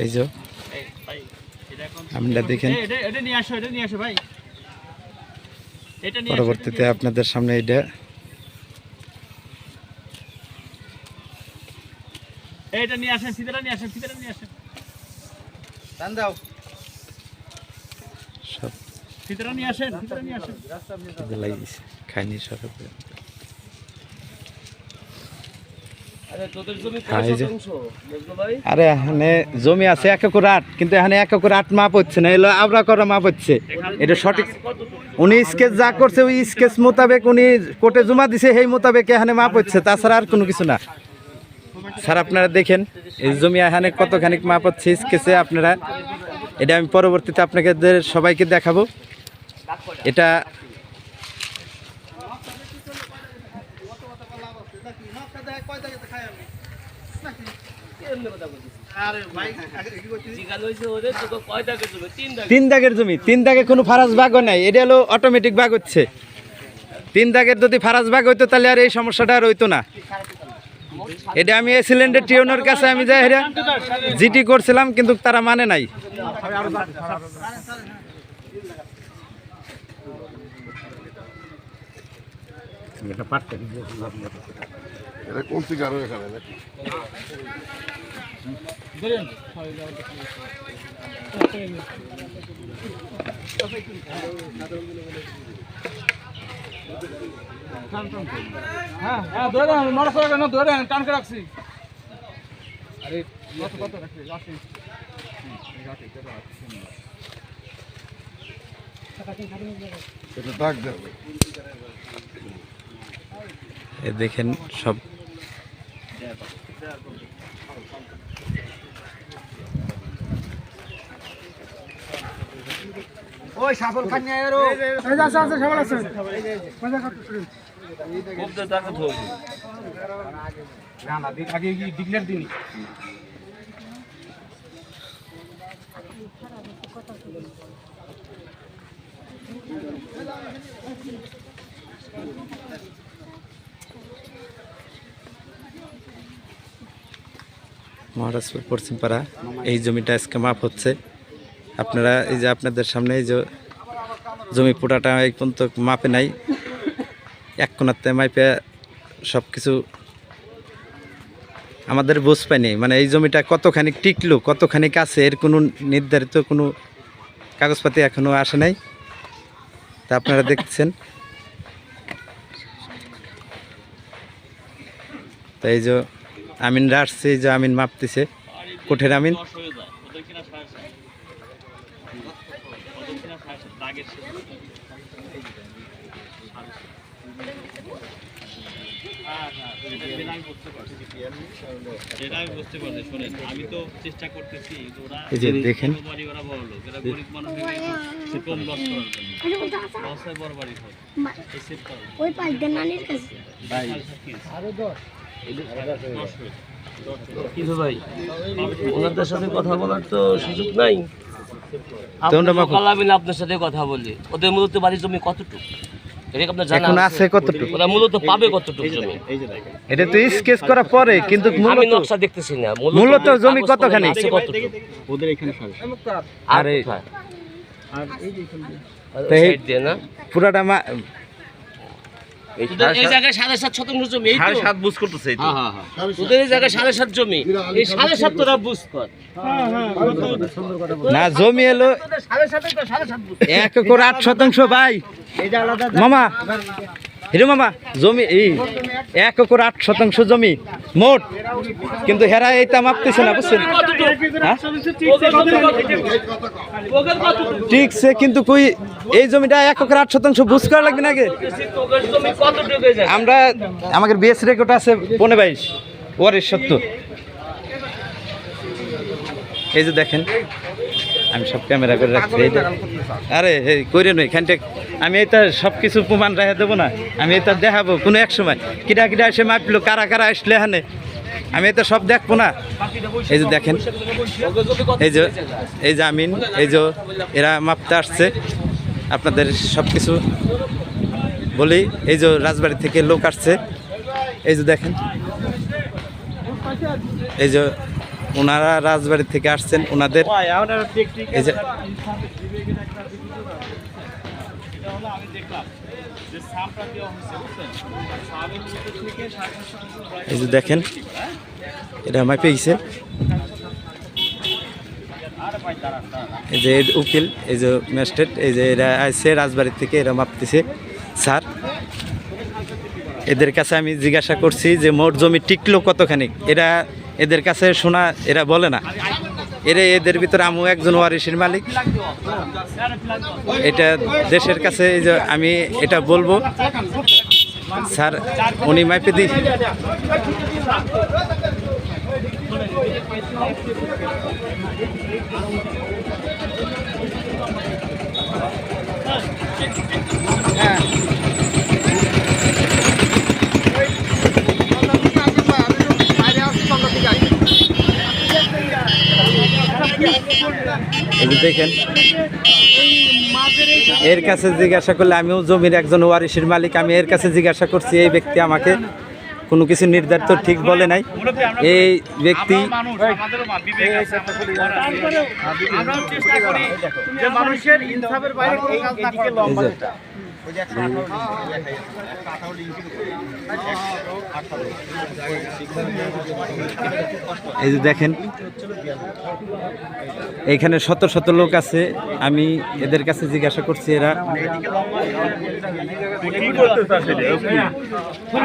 এই যে আমরা দেখেন পরবর্তীতে আপনাদের সামনে এটা নিয়ে আসেন, সিধারা নিয়ে আসেন, সিধারা নিয়ে আসেন, টান দাও, সব সিধারা নিয়ে আসেন, সিধারা নিয়ে আসেন, লাগিয়েছে খাইনি সব। আরে এখানে জমি আছে 1 একর 8, কিন্তু এখানে 1 একর 8 মাপ হচ্ছে না, এলো আবরা করা মাপ হচ্ছে। এটা সঠিক উনি স্কেচ যা করছে ওই স্কেচ মোতাবেক উনি কোর্টে জমা দিছে, সেই মোতাবেক এখানে মাপ হচ্ছে, তাছাড়া আর কোনো কিছু না। স্যার আপনারা দেখেন এই জমি এখানে কতখানি মাপ হচ্ছে স্কেচে, আপনারা এটা আমি পরবর্তীতে আপনাদের সবাইকে দেখাবো। এটা তিন দাগের জমি, 3 দাগে কোনো ফারাজ ভাগও নাই, এটা হলো অটোমেটিক ভাগ হচ্ছে। 3 দাগের যদি ফারাজ ভাগ হইতো তাহলে আর এই সমস্যাটা আর হইতো না। এটা আমি এসিলেন্ডের টিওনের কাছে আমি যাই জিটি করছিলাম, কিন্তু তারা মানে নাই। টানকে রাখছি। আরে কত রাখছি, দেখেন সব ওই সাফল খান নিয়ে আরো এই যে আছে সবাই আছে মজা করতে শুরু খুব তো তাকত হবে না না আগে কি ডিক্লেয়ার দিন মহারাজপুর পশ্চিমপাড়া এই জমিটা আজকে মাপ হচ্ছে। আপনারা এই যে আপনাদের সামনে এই যে জমি পুরাটা এই পর্যন্ত মাপে নাই, 1 কোণাতে মাপে সব কিছু আমাদের বুঝ পাইনি, মানে এই জমিটা কতখানি টিকলো কতখানি কাছে এর কোনো নির্ধারিত কোনো কাগজপাতি এখনও আসে নাই। তা আপনারা দেখছেন, তো এই যে আমিনরা আসছে, এই যে আমিন মাপতেছে, কোঠের আমিন। এই যে দেখেন ভাই ওনাদের সাথে কথা বলার তো সুযোগ নাই, আপনার সাথে কথা বলি। ওদের মূলত বাড়ির জমি কতটুকু এখন আছে, কতটুকু ওরা মূলত পাবে কতটুকু জমি? এটা তো স্কেচ করা পরে, কিন্তু আমি নকশা দেখতেছি না মূলত জমি কতখানি ওদের এখানে আরে পুরাটা এই জায়গায় 7.5 শতাংশ জমি, এই তো 7.5 বুঝ করতেছে, এই তো ওদের এই জায়গায় 7.5 জমি, এই 7.5 তোরা বুঝ কর না। জমি এলো 1 একর 8 শতাংশ ভাই মামা, হিরো মামা, জমি এই 1 একর 8 শতাংশ জমি মোট, কিন্তু হেরা এইটা মাপতেছে না, বুঝছেন? ঠিকছে, কিন্তু কই এই জমিটা 1 একর 8 শতাংশ বুঝ করা লাগবে না আগে। আমরা আমাদের বিএস রেকর্ড আছে 22 ওয়ারের 70। এই যে দেখেন আমি সব ক্যামেরা করে রাখছি। আরে করে নই এখানটা আমি এটা সব কিছু প্রমাণ রেখে দেবো না, আমি এটা দেখাবো কোনো এক সময় কিটা কিটা এসে মাপলো, কারা কারা আসলে এখানে, আমি এটা সব দেখবো না। এই যে দেখেন এই যে আমিন, এই যে এরা মাপতে আসছে, আপনাদের সব কিছু বলি, এই যে রাজবাড়ি থেকে লোক আসছে, এই যে দেখেন, এই যে ওনারা রাজবাড়ি থেকে আসছেন, ওনাদের এই যে এই যে দেখেন, এটা আমায় পেয়েছে, এই যে উকিল, এই যে ম্যাজিস্ট্রেট, এই যে এরা আসছে রাজবাড়ি থেকে, এরা মাপতেছে। স্যার, এদের কাছে আমি জিজ্ঞাসা করছি যে মোট জমি টিকলো কতখানি, এরা এদের কাছে শোনা, এরা বলে না। এদের ভিতরে আমু একজন ওয়ারিশের মালিক, এটা দেশের কাছে এই যে আমি এটা বলবো। স্যার, উনি মাইপে দিই, দেখেন, এর কাছে জিজ্ঞাসা করলে, আমিও জমির একজন ওয়ারিশের মালিক, আমি এর কাছে জিজ্ঞাসা করছি, এই ব্যক্তি আমাকে কোনো কিছু নির্ধারিত ঠিক বলে নাই। এই ব্যক্তি এই যে দেখেন, এইখানে শত শত লোক আছে, আমি এদের কাছে জিজ্ঞাসা করছি, এরা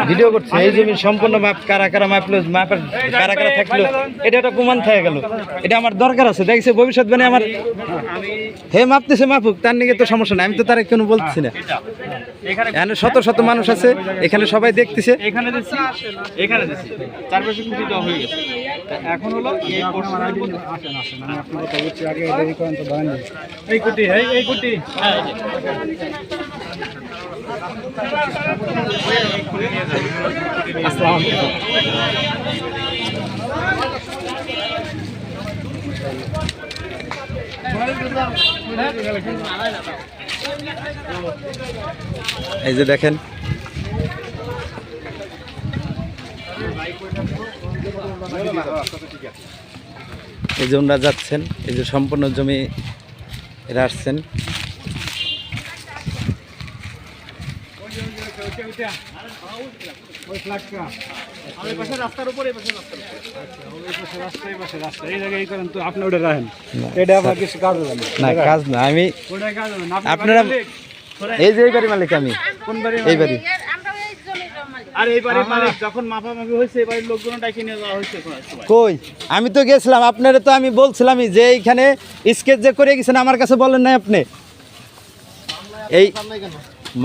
ভিডিও করছে। এই জমির সম্পূর্ণ মাপ কারা কারা মাপলো, মাপের কারা কারা থাকলো, এটা একটা প্রমাণ থেকে গেল। এটা আমার দরকার আছে, দেখছে ভবিষ্যৎ মানে আমার হে মাপতেছে, মাপুক, তার নিয়ে তো সমস্যা নাই, আমি তো তারা কোনো বলতেছি না। এখানে শত শত মানুষ আছে, এখানে সবাই দেখতেছে। এখানে দিচ্ছি, এখানে দিচ্ছি, চারপাশে খুঁটি দেওয়া হয়ে গেছে। এখন হলো এই পোর্শনের মধ্যে আসেন আসেন, আমি আপনার কথা বলছি, আগে দেরি করেন তো ধরেন এই কুটি, এই কুটি, হ্যাঁ আসসালামু আলাইকুম। এই যে দেখেন, এই যে ওনারা যাচ্ছেন, এই যে সম্পূর্ণ জমি এরা আসছেন। রাস্তার উপরে রাস্তা এই জায়গায় করেন তো, আপনি ওটা রাখেন, এটা আমার কিছু কাজ হবে না, কাজ না, আমি আপনারা এই যে এই বাড়ি মালিক, আমি কোন বাড়ি? এই বাড়ি। আর এই বাড়ির মালিক যখন মাপামাপি হয়েছে, এই বাড়ির লোকজন ডাকি নিয়ে যাওয়া হয়েছে। কই, আমি তো গেছিলাম, আপনারা তো আমি বলছিলামই যে এইখানে স্কেচ যে করে গেছেন, আমার কাছে বলেন নাই আপনি। এই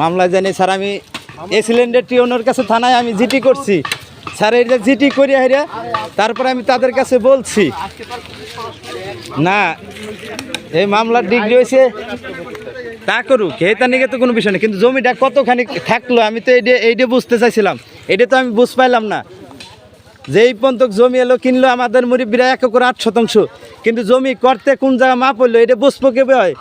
মামলায় জানি স্যার, আমি এসিলেন্ডার টিওনের কাছে থানায় আমি জিটি করছি স্যার, এই যে জিটি করি হাইরা, তারপরে আমি তাদের কাছে বলছি না, এই মামলার ডিগ্রি হয়েছে তা করুক, এটা নিয়ে তো কোনো বিষয় নেই, কিন্তু জমিটা কতখানি থাকলো আমি তো এইটা বুঝতে চাইছিলাম, এটা তো আমি বুঝ পাইলাম না। যেই পর্যন্ত জমি এলো কিনলো আমাদের মুরব্বীরা 1 একর 8 শতাংশ, কিন্তু জমি করতে কোন জায়গা মাপ হইলো এটা বুঝবো কেবে হয়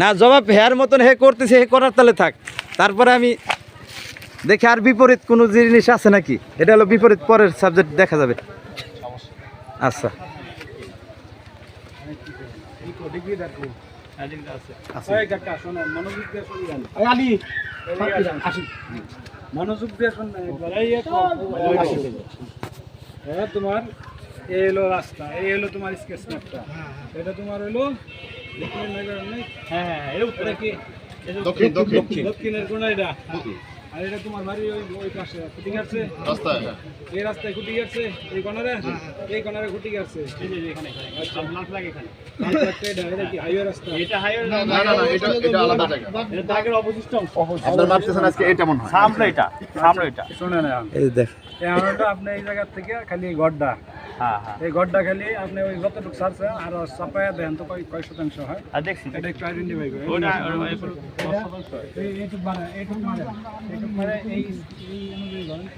না, জবাব হেয়ার মতন হে করতেছে, হে করার তালে থাক। তারপরে আমি দেখি আর বিপরীত কোনো জিনিস আছে নাকি, এটা হলো বিপরীত, পরের সাবজেক্ট দেখা যাবে। আচ্ছা, মনোযোগ দিয়ে শুনবেন, তোমার এই হলো রাস্তা, এই হলো তোমার স্কেচ ম্যাপটা, এটা তোমার হলো দক্ষিণের কোন, এটা আর এটা তোমার বাড়ি ওই পাশে খুঁটি গেছে, এই রাস্তায় খুঁটি গেছে, এই কর্নারে খুঁটি গেছে, এটা কি হাইওয়ে রাস্তা? এটা হাইওয়ে না, এটা আলাদা জায়গা, এটা দাগের অবশিষ্ট অংশ। আপনারা মাপতেছেন আজকে এটা মনে হয় সামনে, এটা সামনে, এটা শুনেন, এই দেখ, এই আমারটা আপনি এই জায়গা থেকে খালি এই গড্ডা, এই গড্ডা খালি আপনি ওই যতটুকু সারছে আর চাপায়া দেন তো কয় শতাংশ হয়, আর দেখছি এটা একটু আইডেন্টিফাই করে এইটুক মানে এই অনুযায়ী